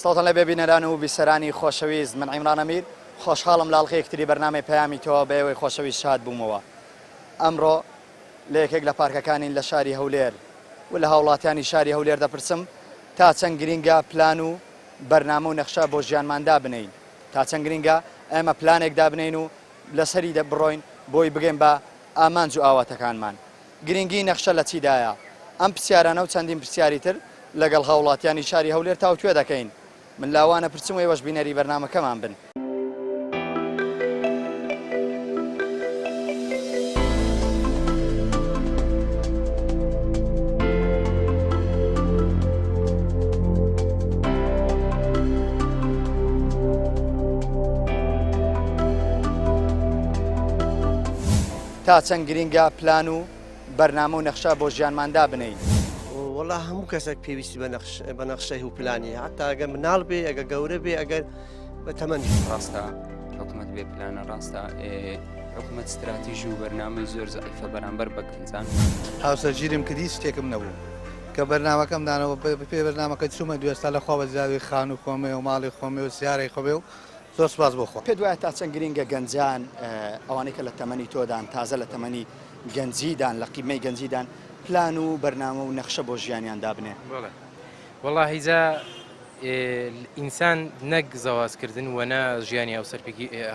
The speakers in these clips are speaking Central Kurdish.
سڵتان لە بێبینەران و بیسەرانی خۆشەویست، من عیمران ئەمیر خۆشحاڵم لە ئەڵقەیەکتری بەرنامەی پەیامی تۆ بە ئێوەی خۆشەویست شاد بوومەوە. ئەمڕۆ لە یەکێک لە پارکەکانین لە شاری هەولێر و لە هاوڵاتیانی شاری هەولێر دەپرسم تا چەند گرینگە پلان و بەرنامە و نەخشە بۆ ژیانماندا بنین، تا چەند گرینگە ئێمە پلانێکدا بنین و لەسەری دەبڕۆین بۆی بگەین بە ئامانج و ئاواتەکانمان. گرنگی نەخشە لە چیدایە؟ ئەم پرسیارانە و چەندین پرسیاری تر لەگەڵ هاوڵاتیانی شاری هەولێر تاوتوێ دەکەین. من لاوانە پرسم و ئێوەش بینەری بەرنامەکەمان بن. تا چەند گرینگە پلان و بەرنامە و نەخشە بۆ ژیانماندا بنین. والله هەموو کەسێک پێویستی بە نەخشەی و پلانی، حتا ئەگەر مناڵ بێ، ئەگەر گەورە بێ، ئەگەر بە تەمەنی. ڕاستە حکوومەت بێ پلانە، ڕاستە حکوومەت استراتیژی و بەرنامەی زۆر زەعیفە بەرامبەر بە گەنجان. هاوسەرگیرم کردی شتێکم نەبوو کە بەرنامەکەم دانەوە پێ بەرنامەکە چوومە دوێستا لە خوا بەجاوی خان و خۆمێ و ماڵی خۆمێ و سیارەی خۆبێ و زۆر سپاس بۆ خۆ. پێ دوایە تا چەند گرینگە گەنجان ئەوانەی کە لە تەمەنی تۆدان، تازە لە تەمەنی گەنجیدان، لە قیمەی گەنجیدان پلان و بەرنامە و نەخشە بۆ ژیانیان دابنێ؟ والله هیزا ئینسان نەک زەوازکردن و نە ژیانی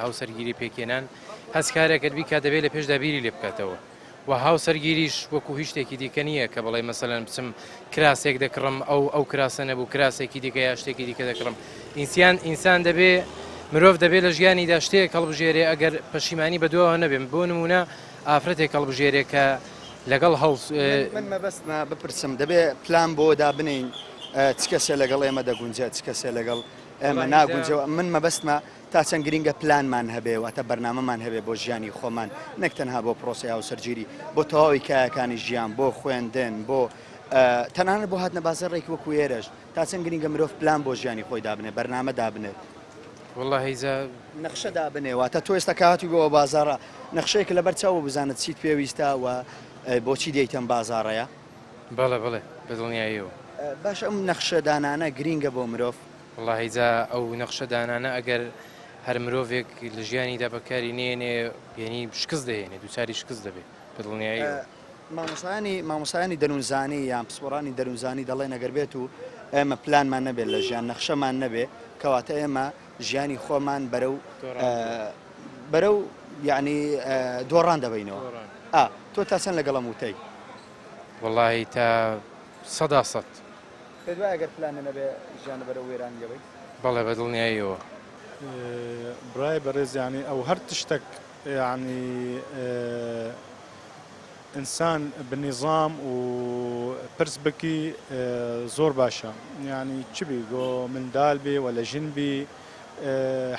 هاوسەرگیری پێکێنان هەستکارێکت بی کا دەبێت لە پێشدا بیری لێ بکاتەوە و هاوسەرگیریش وەکو هیچ شتێکی دیکە نییە کە بڵێ مەسەلەن بچم کراسێک دەکڕم ئەو کراسە نەبوو کراسێکی دیکە یا شتێکی دیکە دەکڕم. ئینسان دەبێ مرۆڤ دەبێت لە ژیانیدا شتێک هەڵبژێرێ ئەگەر پەشیمانی بەدووەوە نەبێم. بۆ نمونە ئافرەتێک هەڵبژێرێ کە لەگەڵ هەوڵ من مەبەستمە بپرسم دەبێ پلان بۆ دابنین چ کەسێ لەگەڵ ئێمە دەگونجێت، چ کەسێ لەگەڵ ئێمە ناگونجەوە. من مەبەستمە تا چەند گرینگە پلانمان هەبێ واتە بەرنامەمان هەبێ بۆ ژیانی خۆمان، نەک تەنها بۆ پرۆسی هاوسەرگیری، بۆ تەواوی کایەکانی ژیان، بۆ خوێندن، بۆ تەنانەت بۆ هاتنە بازاڕێکی وەکو ئێرەش. تا چەند گرینگە مرۆڤ پلان بۆ ژیانی خۆی دابنێ، بەرنامە دابنێت، والله هیزا نەخشە دابنێ. واتە تۆ ئێستا کاتی بۆەوە بازاڕە نەخشەیەکە لەبەر چاوە بزانێت چیت پێویستە و بۆچی دەیتەم بازاڕەیە؟ بەڵێ بەدڵنیاییەوە. باش ئەم نەخشە دانانە گرینگە بۆ مرۆڤ؟ والله هیزا ئەو نەخشە دانانە ئەگەر هەر مرۆڤێک لە ژیانیدا بەکاری نێنێ یعنی شکست دەهێنێ، دووچاری شکست دەبێت بەدڵنیاییەوە. مامۆسایانی دەروونزانی یان پسپۆرانی دەروونزانی دەڵێن ئەگەر بێت و ئێمە پلانمان نەبێت لە ژیان، نەخشەمان نەبێ، کەواتە ئێمە ژیانی خۆمان بەرەو یعنی دۆڕان دەبینەوە. تۆ تا چەند لەگەڵم وتەی؟ والله تا 100%. پێ دوای ئەگەر پلانە نەبێ ژیانە بەرەو وێران دەبێت؟ بەڵێ بەدڵنیاییەوە. برای بەڕێز یعنی ئەو هەر تشتێک یعنی ئینسان بنیظام و پرس بکی زۆر باشە، یعنی چ بی گۆ منداڵ بێ وەلە ژن بی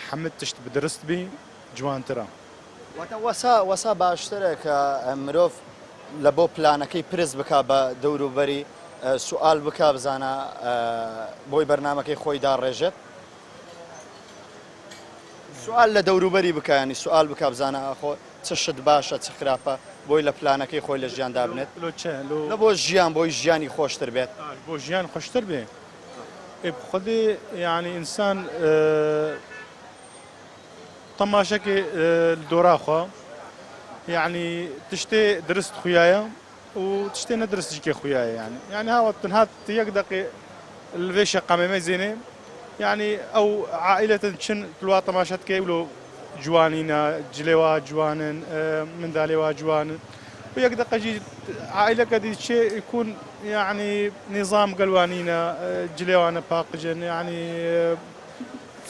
هەموو تشت بدرست بی جوانترە. وەسا باشترە کە مرۆڤ لە بۆ پلانەکەی پرس بک بە دەوروبەری سوال بک بزانە بۆی بەرنامەکەی خۆی داڕێژێت. سوال لە دەوروبەری بکەنی سوال بک بزانە خۆ چ شت باشە چ خراپە بۆی لە پلانەکەی خۆی لە ژیان دابنێت، لە بۆ ژیان بۆی ژیانی خۆشتر بێت، بۆ ژیان خۆشتر بێ. خودی یعنی ئینسان تەماشەکێ دۆراخوا یعنی تشتێ درست خویایە و تشتێ نەدرستیکێ خویایە، yani هاوە تەنها یەک دقی لەوێ شەقامێمە زێنێ yani ئەو عائلەتن چن تلوا تەماشەت کەی ولۆ جوانینە جلێوا جوانن منداڵێوا جوانن و یەک دقەجی عائلەکە دی چێ يكون يعني نظام قلوانینە جلێوانە پاقجن يعني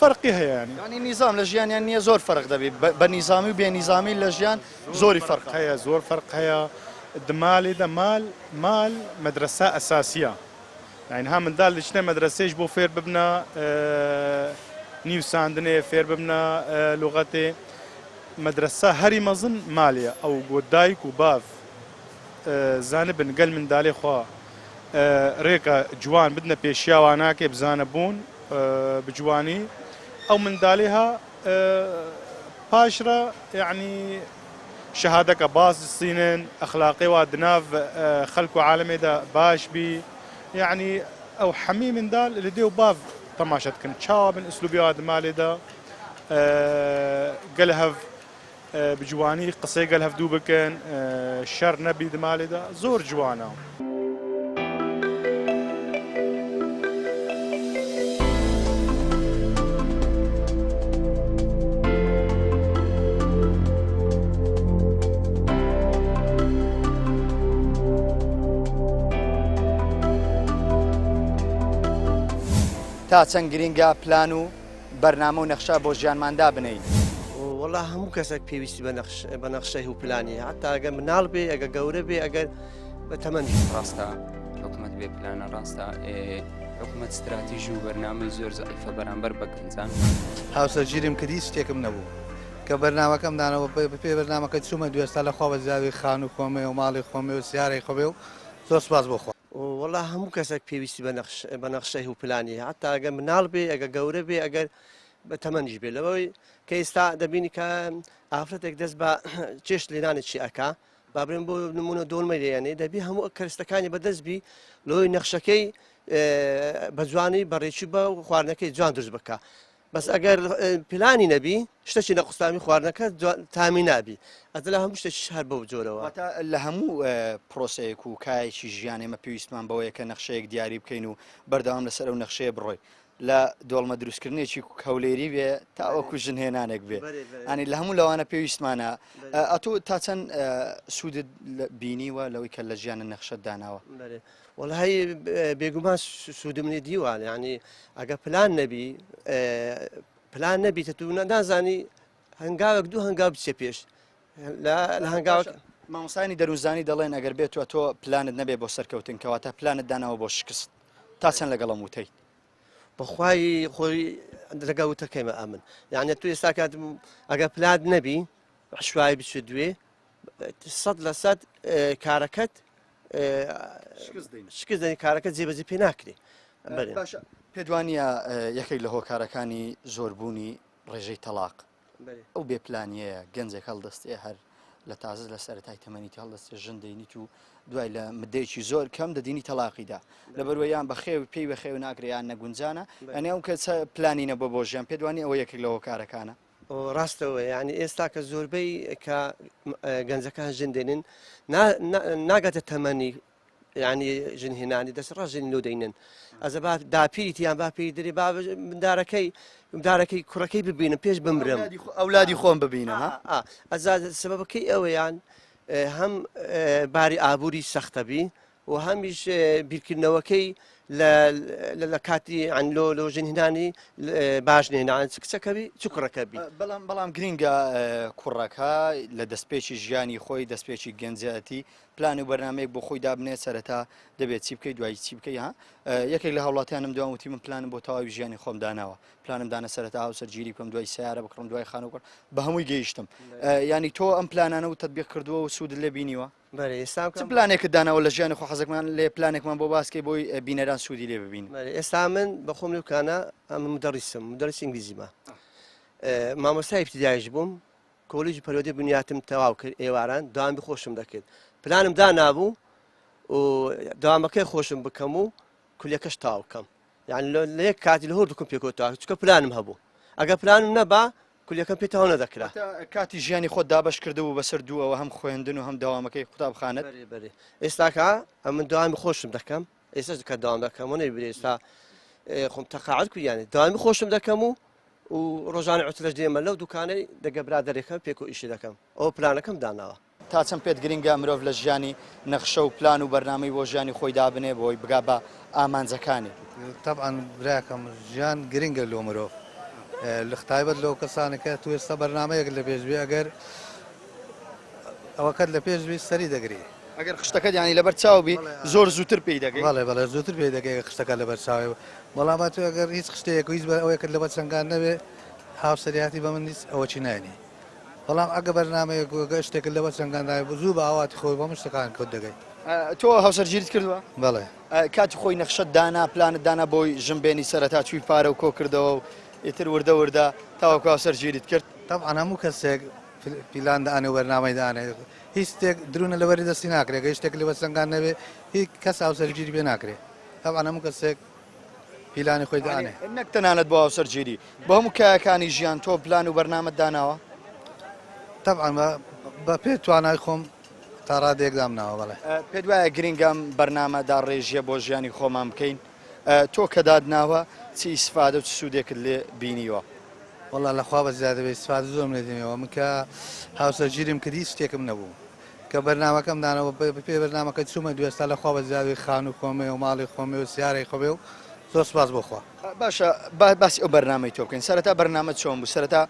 فرقی هەیە يعني نظام لە ژیانیان نییە زۆر فەرق دەبێت بە نیزامی و بێ نیزامی لە ژیان زۆری فەرق هەیە، زۆر فەرق هەیە. دمالێدا مال مەدرسە ئەساسیە، يعني ها منداڵ دەچنە مەدرسەیش بۆ فێر ببنە نیوساندنێ فێر ببنە لوغەتێ مەدرسە هەری مەزن مالیە ئەو بۆ دایک و باف زانبن گەل منداڵێ خوا ڕێکە جوان بدنە پێشیاوان ناکێ بزانە بوون بجوانی ئەو منداڵیها پاشرە یعنی شەهادەکە باز سینن ئەخلاقی وا دناو خەلک و عالمێدا باش بی یعنی ئەو حەمی منداڵ لە دێ و باv تەماشە دکن چاوا بن ئوسلوبی وا دمالێدا گەل هەv بجوانی قسەی گەل هەفتوو بکەن شەر نەبی دمالێدا زۆر جوانە. تا چەند گرینگە پلان و بەرنامە و نەخشە بۆ ژیانماندا بنین. والله هەموو کەسێک پێویستی بە نەخشەی و پلانی حتا ئەگە مناڵ بێ ئەگە گەورە بێ ئەگەر بە تەمەنی ڕاستە حکوومەت بێ پلانە ڕاستە حکوومەت استراتیژی و بەرنامەی زۆر زەعیفە بەرامبەر بە گەنجان هاوسەرگیریم کردی شتێکم نەبوو کە بەرنامەکەم دانەوە پێ بەرنامەکە چوومە دوێستا لە خوا بەزاوی خان و خۆمێ و ماڵی خۆمێ و سیارەی خۆبێ و زۆر سپاس بۆ خۆ. والله هەموو کەسێک پێویستی بە نەخشەی و پلانی حتا ئەگە مناڵ بێ ئەگە گەورە بێ ئەگەر بە تەمەنیش بێ لەوەی کە ئێستا دەبینی کە ئافرەتێک دەست بە چێشت لێنانی ئەکا بابرێن بۆ نمونە دۆڵمە لێیانێ دەبی هەموو کەرستەکانی بەدەستبی لەوەی نەخشەکەی بە جوانی بەڕێکی بە خواردنەکەی جوان دروست بکە. بەس ئەگەر پلانی نەبی شتێکی نەقستامی خواردنەکە تامی نابی ئەدە لە هەموو شتێکی هەر بەو جۆرەوە لە هەموو پرۆسەیەک و کایەکی ژیان ئێمە پێویستمان بەوەیە کە نەخشەیەک دیاری بکەین و بەردەوام لەسەر ئەو نەخشەیە بڕۆی لە دۆڵمە دروستکردنێکی کەولێری بێ تاوەکو ژنهێنانێک بێ ئەنی لە هەموو لەوانە پێویستمانە ئەتۆ تا چەند سوودت بینیوە لەوەی کە لە ژیانە نەخشەت داناوە. وەڵی بێگومان سوودمنی دیوان ینی ئەگە پلان نەبی پلان نەبیتە تو نازانی هەنگاوێک دوو هەنگاو بچێ پێش لە هەنگاوە مامۆستانی دەروزانی دەڵێن ئەگەر بێتوە تۆ پلانت نەبێ بۆ سەرکەوتن کەواتە پلانت داناوە بۆ شکست تا چەند لەگەڵم وتەی بەخوای خۆی لەگەوتەکەیمە ئەمن یعنی تو ئێستا کات ئەگە پلان نەبی عشوایی بچێت دوێ 100% کارەکەت شکست دەنی کارەکە جێبەجێ پێ ناکرێ. پێدوانە یەکێک لە هۆکارەکانی زۆربوونی ڕێژەی تەلاق ئەو بێپلانیەیە گەنجێک هەڵدەستێ هەر لە تازە لە سەرەتای تەمەنیتی هەڵدەستێ ژن دەینیت و دوای لە مدەیەکی زۆر کەم دەدینی تەلاقیدا لەبەروەیان بە خێو پێی بە خێو ناگریان نەگونجانە ئەنێ ئەو کە پلانینە بۆ ژیان پێدوانی ئەوە یەکێک لە هۆکارەکانە. ڕاستەوە ینی ئێستا کە زۆربەی کە گەنجەکان ژن دێنن ناگاتە تەمەنی ینی ژنهێنانی دەست ڕژنی لۆ دەینن ئەزە داپیریتیان با پێی دەری با مندارەکەی کوڕەکەی ببینم پێش بمرم ئەولادی خۆم ببینە ئەزا سبەبەکەی ئەوەیان هەم باری ئابووری سەختەبی و هەمیش بیرکردنەوەکەی لە کاتی لۆ ژنهێنانی باش نێنان کچەکەبی چ کوڕەکەبی بەڵام گرینگە کوڕەکە لە دەستپێکی ژیانی خۆی دەستپێکی گەنجەتی پلان و بەرنمەیەک بۆ خۆی دابنێت سەرەتا دەبێت چی بکەیت دوای چی بکەی ها یەکێک لە هەوڵاتیانم دوام وتی من پلانم بۆ تەواوی ژیانی خۆم داناوە پلانم دانە سەرەتا هاوسەرگیری بکەم دوای سیارە بکڕم دوای خانە بکڕم بە هەمووی گەیشتم ینی تۆ ئەم پلانانە و تەطبیق کردووە و سوودت لێ بینیوە ئێستا پلانێکت داناوە لە ژیانی خۆ حەزەکمان لێ پلانێکمان بۆ باسکەی بۆی بینەران سوودی لێ ببین. ئێستا من بە خۆم لەکانە ئەم مدەڕیس ئینگلیزیمە مامۆستای ابتیداییش بووم کۆلیژی پەروەردەی بنیاتم تەواو کرد ئێواران داوامی خۆشم دەکرد پلانم دانابوو و داوامەکەی خۆشم بکەم و کولیەکەش تاو بکەم یعنی لە یەک کاتی لە هەر دووکم پێکەوتوە چکە پلانم هەبوو ئەگە پلانم نەبا کولیەکەم پێتەوە نەدەکرا کاتی ژیانی خۆت دابش کردبوو بەسەر دووەوە هەم خوێندن و هەم داوامەکەی قوتابخانەت ئێستاکە ئەم من داوامی خۆشم دەکەم ئێستا کە داوام دەکەم و نەبێ ئێستا خۆم تەقاعد کوریانێ داوامی خۆشم دەکەم و ڕۆژانە عوتلەش دێمە لەو دوکانەی دەگە برادەرێکەکەم پێک و ئیشی دەکەم ئەو پلانەکەم داناوە تا چەند پێت گرینگە مرۆڤ لە ژیانی نەخشە و پلان و بەرنامەی بۆ ژیانی خۆی دابنێ بۆی بگا بە ئامانجەکانی طبعاً براکەم ژیان گرینگە لۆ مرۆڤ لە تایبەت لەو کەسانێکە تو ئێستا بەرنامەیەک لە پێشبێ ئەگەر ئەوەکەت لە پێشبی سەری دەگری ئەگەر خشتەکەت ینی لەبەر چاوبی زۆر زووتر پێی دەگەی بەڵێ زووتر پێی دەگەی خشتەکە لەبەر چاوی بەڵام تو ئەگەر هیچ خشتەیەک هیچ ئەوەیە کرد لەبەر چەنگان نەبێ هاوسەریاتی بە من هیچ ئەوە چی نانی بەڵام ئەگە بەرنامەیە شتێک لەبەر چەنگاندای زوو بە ئاواتی خۆی بۆ شتەکان کەوت دەگەی تۆ هاوسەرگیریت کردووە؟ بەڵێ کاتی خۆی نەخشت دانا پلانت دانا بۆی ژمبێنی سەرەتا چووی پارە و کۆ کردەوە و ئیتر وردە وردە تاوەکو هاوسەرگیریت کرد. طبعا هەموو کەسێک پیلان دانێ و بەرنامەی دانێ هیچ شتێک درونە لەوەری دەستی ناکرێت گەی شتێک لەوە سنگان نەبێ هیچ کەس هاوسەرگیری بێ ناکرێت طبعا هەموو کەسێک پیلانی خۆی دانێ نەک تەنانەت بۆ هاوسەرگیری بۆ هەموو کایەکانی ژیان تۆ پلان و بەرنامەت داناوە؟ طبعا بە پێ توانای خۆم تا ڕادێکدام ناوە بەڵێ پێت وایە گرنگام بەرنامەدا ڕێژیە بۆ ژیانی خۆمان بکەین تۆ کە دادناوە چی ئیسفادە و چ سوودێکت لێ بینیوە؟ وەڵا لەخوا بە زیادەبێت سفاد زۆم لێ دێنەوە من کە هاوسەرگیریم کردی شتێکم نەبوو کە بەرنامەکەم دانەوە پێ بەرنامەکە چوومە دوێستا لەخوا بە زیادەوەی خان و خۆمێ و ماڵی خۆمێ و سیارەی خۆبێ و زۆر سپاس بۆخوا. باشە باسی ئەو بەرنامەی تۆ بکەین سەرەتا بەرنامە چۆن بوو سەرەتا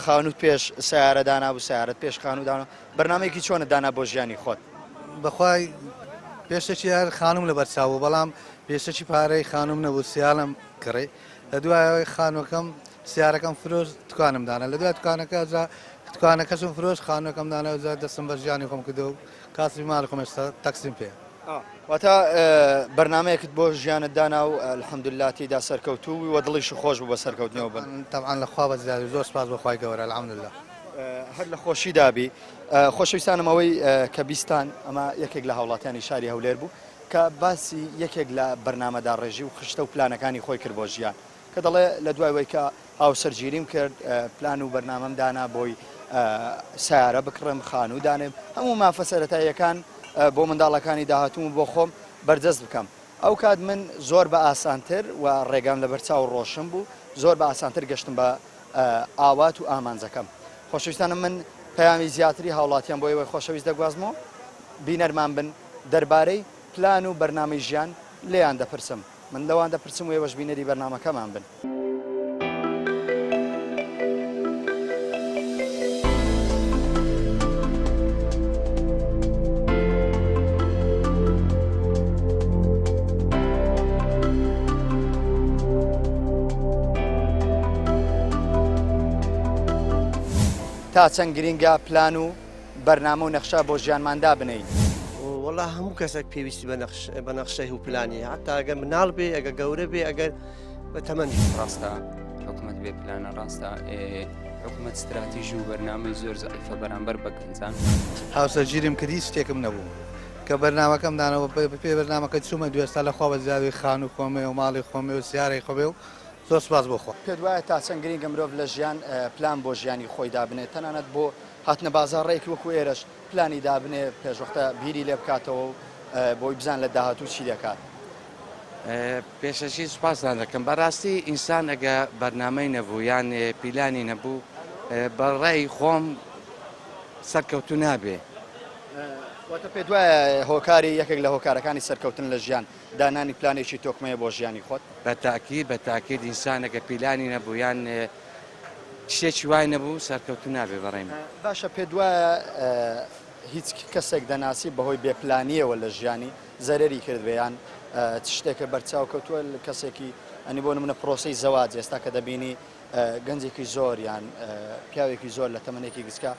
خانوت پێش سیارە دانا بوو سیارەت پێش خان و دانا بەرنامەیەکی چۆنە دانا بۆ ژیانی خۆت؟ بەخوای پێشتێکی هەر خانوم لە بەرچاوە بەڵام پێشتێکی پارەی خانوم نەبوو سیالم کڕێ لە دوایەوەی خانوەکەم سیارەکەم فرۆش توانم دانا لە دوای توانەکەشم فرۆش خانوەکەم داناوە دەستم بە ژیانی خۆم کردەوە کاسی ماڵی خۆم ئێستا تەقسیم پێ. واتە بەرنمەیەکت بۆ ژیانت دانا و الحەمدوللا تێدا سەرکەوتووی وە دڵیش خۆش بوو بە سەرکەوتنەوە بن. طبعا لەخوا بە زیادی زۆر سپاس بەخوای گەورە الحەمدوللا. هەر لە خۆشی دابی خۆشەویستانم ئەوەی کە بیستان ئەمە یەکێک لە هاوڵاتیانی شاری هەولێر بوو کە باسی یەکێک لە بەرنامەدا ڕێژی و خشتە و پلانەکانی خۆی کرد بۆ ژیان کە دەڵێ لە دوایەوەی کە هاوسەرگیریم کرد پلان و بەرنامەم دانا بۆی سیارە بکڕم خان و دانێم هەموو مافە سەرەتاییەکان بۆ منداڵەکانی داهاتوم بۆ خۆم بەردەست بکەم ئەو کات من زۆر بە ئاسانتر و ڕێگام لە بەرچاو ڕۆشن بوو زۆر بە ئاسانتر گەشتم بە ئاوات و ئامانجەکەم. خۆشەویستانم من پەیامی زیاتری هاوڵاتیان بۆ ئەوەی خۆشەویست دەگوازمەوە بینەرمان بن دەربارەی پلان و بەرنامەی ژیان لێیان دەپرسم من لەوان دەپرسم و ئێوەش بینەری بەرنامەکەمان بن. تا چەند گرینگە پلان و بەرنامە و نەخشە بۆ ژیانماندا بنەین. وڵا هەموو کەسێک پێویستی بە نەخشەی و پلانی حتا ئەگەر مناڵ بێ ئەگە گەورە بێ ئەگەر بە تەمەنی ڕاستە حکوومەت بێ پلانە ڕاستە حکوومەت استراتیژی و بەرنامەی زۆر زەعیفە بەرامبەر بە گەنجان هاوسەرگیریم کردی شتێکم نەبوو کە بەرنامەکەم دانەوە پێ بەرنامەکە چوومە دوێستا لەخوا بە زیادەوەی خان و خۆمێ و ماڵی خۆمێ و سیارەی خۆبێ و زۆر سپاس بۆخوا. پێت وایە تا چەند گرینگە مرۆڤ لە ژیان پلان بۆ ژیانی خۆی دابنێت تەنانەت بۆ هاتنە بازاڕێکی وەکو ئێرەش پلانی دابنێ پێشوەختە بیری لێ بکاتەوە و بۆی بزان لە داهاتوو چی دەکات. پێشەشی سوپاسدان دەکەم بەڕاستی ئینسان ئەگە بەرنامەی نەبوو یان پیلانی نەبوو بەڕێی خۆم سەرکەوتو نابێ. واتە پێت وایە هۆکاری یەکێک لە هۆکارەکانی سەرکەوتن لە ژیان دانانی پلانێکی تۆکمەیە بۆ ژیانی خۆت؟ بە تاکید ئینسانەکە پیلانی نەبوو یان شتێکی وای نەبوو سەرکەوتو نابێ بەڕێم. باشە پێت وایە هیچ کەسێک دەناسی بەهۆی بێپلانیەوە لە ژیانی زەرری کردوێیان شتێکە بەرچاو کەوتووە کەسێکی ئەنی بۆ نمونە پرۆسی زەواج ئێستا کە دەبینی گەنجێکی زۆر یان پیاوێکی زۆر لە تەمەنێکی گسکە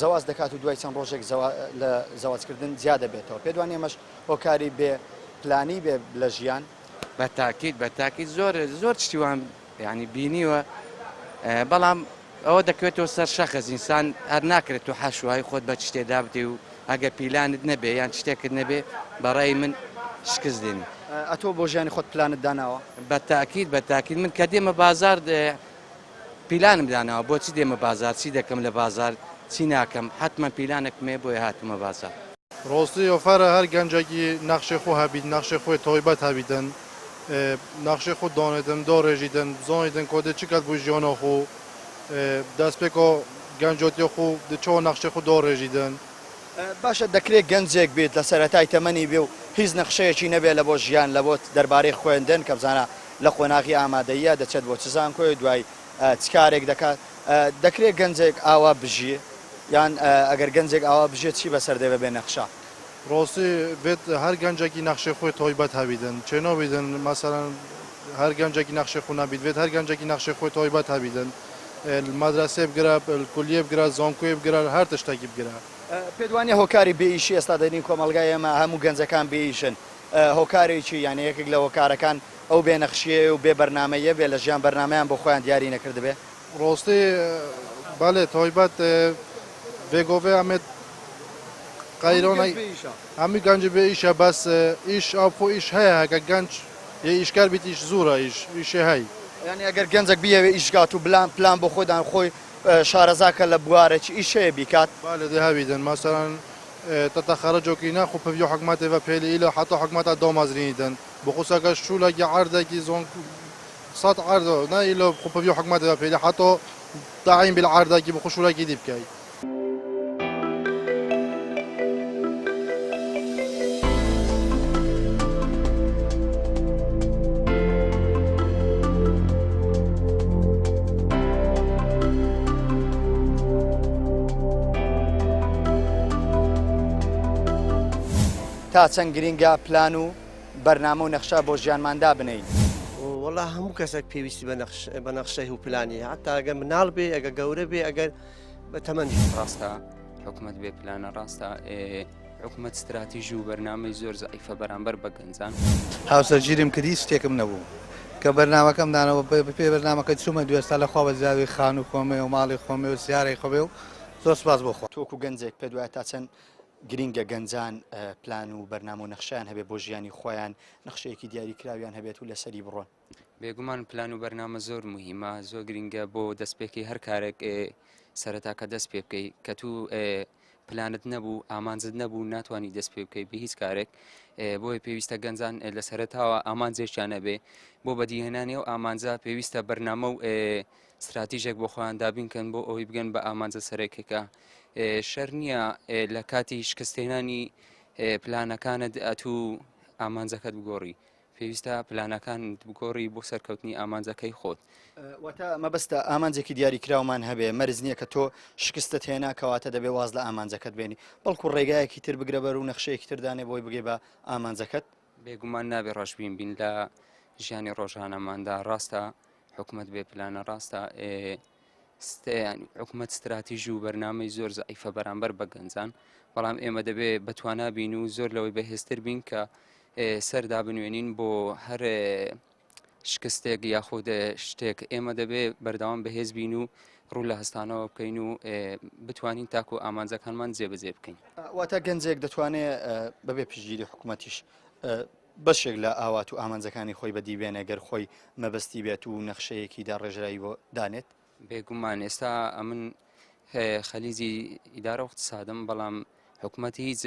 زەواز دەکات و دوای چەند ڕۆژێک لە زەواجکردن زیاد دەبێتەوە پێ دوان ئێمەش هۆکاری بێ پلانی بێ لە ژیان بە تاکید زۆر شتیوان ینی بینیوە بەڵام ئەوە دەکوێتەوە سەر شەخص ئینسان هەر ناکرێت و حەشوهای خۆت بە شتێدا بتێ و ئەگە پیلانت نەبێ یان شتێکت نەبێ بەڕێی من شکست دێنی. ئەتۆ بۆ ژیانی خۆت پلانت داناوە؟ بە تاکید من کە دێمە بازار پیلانم داناوە بۆچی دێمە بازار چی دەکەم لە بازار چی ناکەم حتمما پیلانێکمێ بۆیە هاتومە بازار. ڕۆستی ئۆفارە هەر گەنجێکی نەخشی خۆ هەبیت نەخشی خۆی تۆیبەت هەبیدن نەخشی خۆ دۆنێتن دۆ ڕێژیدن زۆنیدن کۆدە چیکات بووی ژیۆنە خۆ دەست پێکۆ گەنجۆتی خۆ دچۆ نەخشی خۆ دۆ ڕێژیدن. باشە دەکرێت گەنجێک بێت لە سەرەتای تەمەنی بێ و هیچ نەخشەیەکی نەبێت لە بۆ ژیان لە بۆ دەربارەی خوێندن کە بزانە لە خۆناغی ئامادەیە دەچێت بۆ چزان کۆی دوای چکارێک دەکات دەکرێت گەنجێک ئاوا بژیە یان ئەگەر گەنجێک ئاوا بژێت چی بەسەر دەوێ بێ نەخشە؟ ڕۆستی بێت هەر گەنجێکی نەخشی خۆی تۆیبەت هەبیدن چێنۆ بیدن مەسەرەن هەر گەنجێکی نەخشی خۆ نابیت بێت هەر گەنجێکی نەخشی خۆی تۆیبەت هەبیدن مەدرسێ بگرە کلیە بگرە زۆنکۆی بگرە هەر تشتێکی بگرە پێدوانێ هۆکاری بێئیشی ئێستا دەنین کۆمەلگای ئێمە هەموو گەنجەکان بێئیشن هۆکارێکی یعنی یەکێک لە هۆکارەکان ئەو بێنەخشیە و بێ بەرنمەیە بێ لە ژیان بەرنمەیان بۆ خۆیان دیاری نەکردبێ ڕاستی بەێ تایبەت vêgovê em ê qeyranê hemî gencî bê îş e bes îş av xwe îş heye heke genç yê îşker bît îş zûra îş îşê hey یعنی ئەگەر گەنجێک بیەوێ ئیشگات و پلان بۆ خۆدان خۆی شارەزاکە لە بوارێکی ئیشەیە بیکات بالê dê hevîdin meselan te xercokî ne xwe pevî hikûmetê ve pêlî île heta hikûmeta damezrînî din bi xuseke şûlekî erdekî zon sat erdo ne île xwe pevî hikûmetê ve pêlî heta dayîn bil erdekî bi xwe şûlekî dî bikey تا چەند گرینگە پلان و بەرنامە و نەخشا بۆ ژیانماندا بنین والله هەموو کەسێک پێویستی بە نەخشەی و پلانی حتا ئەگەر مناڵ بێ ئەگە گەورە بێ ئەگەر بە تەمەنی ڕاستە حکوومەت بێ پلانە ڕاستە حکوومەت استراتیژی و بەرنامەی زۆر زعیفە بەرامبەر بە گەنجان هاوسەرگیریم کردی شتێکم نەبوو کە بەرنمەکەم دانەوە پێ بەرنمەکە چوومە دوێستا لە خوا بە زیاوی خان و خۆمێ و ماڵی خۆمێ و سیارەی خۆبێ و زۆر سپاس بۆ خۆ تۆکو گەنجێک پێ دوایە تا چەند گرینگە گەنجان پلان و بەرنامە و نەخشیان هەبێت بۆ ژیانی خۆیان نەخشەیەکی دیاریکراویان هەبێت و لەسەری بڕۆن بێگومان پلان و بەرنامە زۆر مهمە زۆر گرینگە بۆ دەستپێکی هەر کارێک سەرەتاکە دەست پێ بکەی کە تو پلانت نەبوو ئامانجت نەبوو ناتوانانی دەست پێ بکەی بە هیچ کارێک بۆی پێویستە گەنجان لە سەرەتاوە ئامانجێکیان هەبێ بۆ بەدیهێنانی و ئامانجا پێویستە بەرنامە و استراتیژێک بۆ خۆیان دابینکەن بۆ ئەوەی بگەن بە ئامانجە سەرێکێکە شەر نییە لە کاتی شکستێنانی پلانەکانت ئەتوو ئامانجەکەت بگۆڕی پێویستە پلانەکان بگۆڕی بۆ سەرکەوتنی ئامانجەکەی خۆت واتە مەبەستە ئامانجێکی دیاریکراومان هەبێ مەرز نییە کە تۆ شکستت هێنا کەواتە دەبێ واز لە ئامانجەکەت بێنی بەڵکو ڕێگایەکی تر بگرە بەر و نەخشەیەکی تردانێ بۆی بگێ بە ئامانجەکەت بێگومان نابێ ڕۆژبین بین لە ژیانی ڕۆژانەماندا ڕاستە حکوومەت بێ پلانە ڕاستە حکوومەت استراتیژی و بەرنامەی زۆر زعیفە بەرامبەر بە گەنجان بەڵام ئێمە دەبێ بەتوانە بین و زۆر لەوەی بەهێزتر بین کە سەردا بنوێنین بۆ هەر شکستێک یاخود شتێک ئێمە دەبێ بەردەوام بەهێز بین و ڕوو لە هەستانەوە بکەین و بتوانین تاکو ئامانجەکانمان جێبەجێ بکەین واتە گەنجێک دەتوانێت بەبێ پشگیری حکوومەتیش بەشێک لە ئاوات و ئامانجەکانی خۆی بەدیبێنە گەر خۆی مەبەستی بێت و نەخشەیەکی دا ڕێژرایی بۆ دانێت بێگومان ئێستا ئەمن خەلیزی ئیدارە اقتصادم بەڵام حکوومەتی هیچ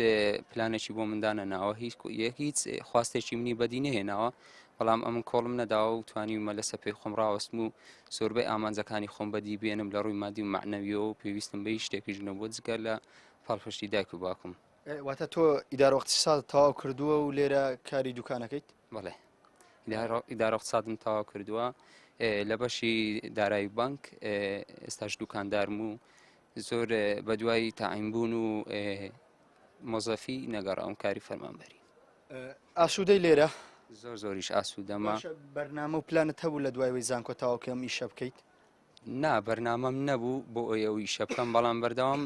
پلانێکی بۆ مندانە ناوە هیچ خواستێکی منی بەدی نهێناوە بەڵام ئەمن کۆڵم نەداوە و توانیمە لەسەر پێی خۆم ڕاوەستم و زۆربەی ئامانجەکانی خۆم بەدی بێنم لە ڕووی مادی و معنەویەوە و پێویستم بە هیچ شتێکیش نەبووە جگە لە پاڵپشتی دایک و باوکم واتە تۆ ئیدارە اقتصاد تەواو کردووە و لێرە کاری دوکانەکەیت بەڵێ ئیدارە اقتصادم تەواو کردووە لە بەشی دارایی بانک ئێستاش دوکاندارم و زۆر بەدوای تاعینبوون و مۆزەفی نەگەڕاوم کاری فەرمانبەری ئاسوودەی لێرە زۆر زۆریش ئاسوودەمە بەرنامە و پلانت هەبوو لە دوای زانکۆ تاواکەم ئیشە بکەیت نا بەرنامەم نەبوو بۆ ئەوەی ئیشە بکەم بەڵام بەردەوام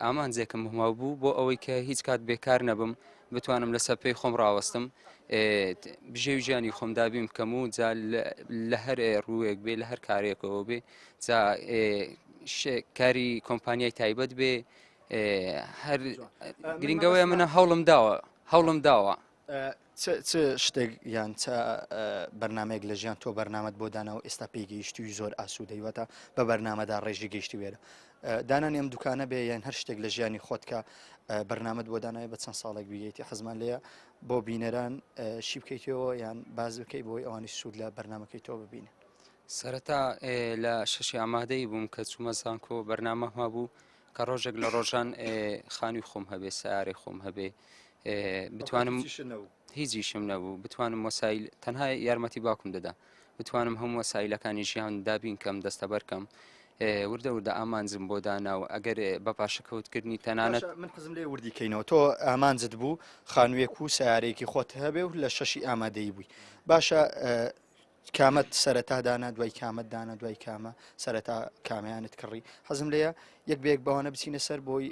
ئامانجێکم هەماو بوو بۆ ئەوەی کە هیچ کات بێکار نەبم بتوانم لەسەر پێی خۆم ڕاوەستم بژێوی ژیانی خۆم دابین بکەم و جا لە هەر ڕوویەک بێ لە هەر کارێکەوە بێ جا کاری کۆمپانیای تایبەت بێ هەر گرنگەوەی منە هەوڵم داوە چ شتێک یان چ بەرنمەیەک لە ژیان تۆ بەرنامەت بۆ داناوە ئێستا پێی گەیشتی زۆر ئاسوودەیوەتە بە بەرنامەدا ڕێژی گەیشتی وێرە دانانی ئەم دوکانە بێ یان هەر شتێک لە ژیانی خۆت کە بەرنامەت بۆ داناوی بە چەند ساڵێک بگەیتی حەزمان لێە بۆ بینەران شی بکەیتەوە یان باز بکەی بۆی ئەوانی سوود لە بەرنمەکەی تۆ ببینن سەرەتا لە شەشی ئامادەی بووم کە چوومە زانکۆ بەرنامە هەبوو کە ڕۆژێک لە ڕۆژان خانی خۆم هەبێ سیارێ خۆم هەبێ بتوانم هیچیشم نەبوو بتوانم وەسایل تەنها یارمەتی باوکم دەدا بتوانم هەموو وەسایلەکانی ژیان دابین کەم دەستە بەرکەم وردە وردە ئامانجم بۆ داناو ئەگەر بە پاشەکەوتکردنی تەنانەت من حەزم لێ وردیکەینەوە تۆ ئامانجت بوو خانوویەک و سیارەیەکی خۆت هەبێ و لە شەشی ئامادەی بووی باشە کامەت سەرەتادانە دوای کامەتدانە دوای کامە سەرەتا کامیانت کڕی حەزم لەیە یەک بێک بەوانە بچینە سەر بۆی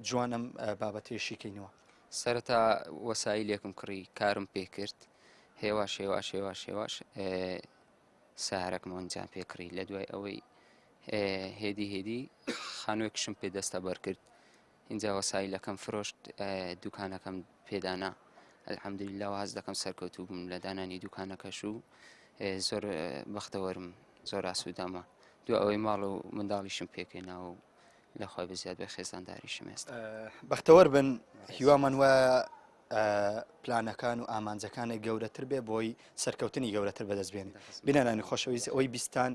جوانم بابەتێشیکەینەوە سەرەتا وەسایلێکم کڕی کارم پێ کرد هێواش هێواش هێواش هێواش سارێکم ئەنجام پێکڕی لە دوای ئەوەی هێدی خانوویەکشم پێ دەستە بەرکرد اینجا وەسایلەکەم فرۆشت دوکانەکەم پێدانا الحەمدولله واز دەکەم سەرکەوتوو بووم لە دانانی دوکانەکەش و زۆر بەختەوەرم زۆر ئاسوودامە دوای ئەوەی ماڵ و منداڵیشم پێکەیناوە و لەخوای بزیاد بە خێزانداریشم ئێستا بەختەوەر بن هیوامان وایە پلانەکان و ئامانجەکانی گەورەتر بێ بۆی سەرکەوتنی گەورەتر بەدەستبێن بینانانی خۆشەویست ئەوەی بیستان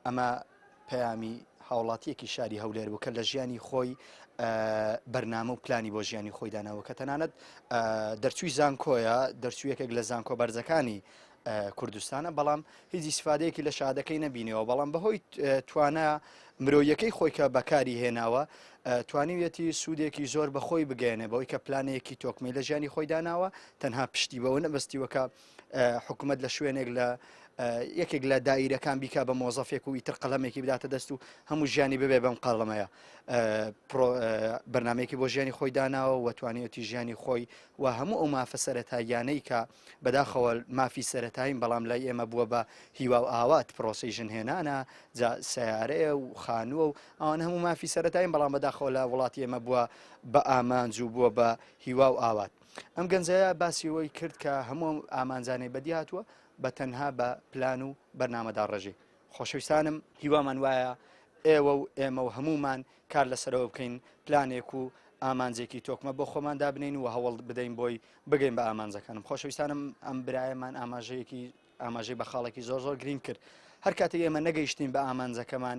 ئەمە پەیامی هاوڵاتیەکی شاری هەولێر بوو کە لە ژیانی خۆی بەرنامە و پلانی بۆ ژیانی خۆی داناوە کە تەنانەت دەرچووی زانکۆیە دەرچوویەکێک لە زانکۆ بەرزەکانی کوردستانە بەڵام هیچ ئیسفادەیەکی لە شادەکەی نەبینەوە بەڵام بەهۆی توانە مرۆیەکەی خۆی کە بەکاری هێناوە توانیویەتی سوودێکی زۆر بەخۆی بگەێنێ بەوەی کە پلانەیەکی تۆکمی لە ژیانی خۆی داناوە تەنها پشتی بەوە نەبەستیوەکە حکوومەت لە شوێنێک لە یەکێک لە دائیرەکان بیکا بە مۆزەفێک و ئیتر قەڵەمێکی بداتە دەست و هەموو ژیانی ببێ بەم قەڵەمەیە بەرنمێکی بۆ ژیانی خۆی داناوە و توانێتی ژیانی خۆی و هەموو ئەو مافە سەرەتاییانەی کە بەداخەوە مافی سەرەتاییم بەڵام لای ئێمە بووە بە هیوا و ئاوات پرۆسی ژنهێنانە سیارەیە و خانووە و ئەوان هەموو مافی سەرەتاییم بەڵام بەداخەوە لە وڵاتی ئێمە بووە بە ئامانج و بووە بە هیوا و ئاوات ئەم گەنجەیە باسیەوەی کرد کە هەموو ئامانجانەی بەدی هاتووە بە تەنها بە پلان و بەرنامەدا ڕێژی خۆشەویستانم هیوامان وایە ئێوە و ئێمە و هەمومان کار لەسەرەوە بکەین پلانێک و ئامانجێکی تۆکمە بۆ خۆمان دابنین و هەوڵ بدەین بۆی بگەین بە ئامانجەکانم خۆشەویستانم ئەم برایەمان ئاماژەی بە خاڵێکی زۆر زۆر گرنگ کرد هەر کاتێک ئێمە نەگەیشتین بە ئامانجەکەمان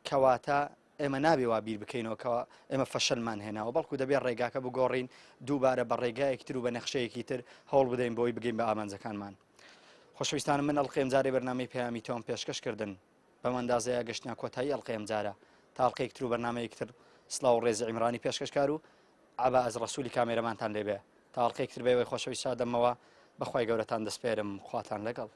کەواتە ئێمە نابێ وا بیر بکەینەوە کە ئێمە فەشەلمان هێناوە بەڵکو دەبێت ڕێگاکە بگۆڕین دووبارە بە ڕێگایەکتر و بە نەخشەیەکی تر هەوڵ بدەین بۆی بگەین بە ئامانجەکانمان خۆشەویستانم من ئەڵقەیەم جارێ بەرنامەی پەیامی تۆم پێشکەشکردن بەمەندازەیە گەشتیان کۆتایی ئەڵقەیەم جارە تا ئەڵقەیەکتر و بەرنامەیەکتر سڵاو و ڕێزی عیمرانی پێشکەشکار و ئابا ئەز ڕەسوولی کامێرەمانتان لێبێ تا ئەڵقەیەکتر بێەوەی خۆشەویست دەمەوە بەخوای گەورەتان دەسپێرم خواتان لەگەڵ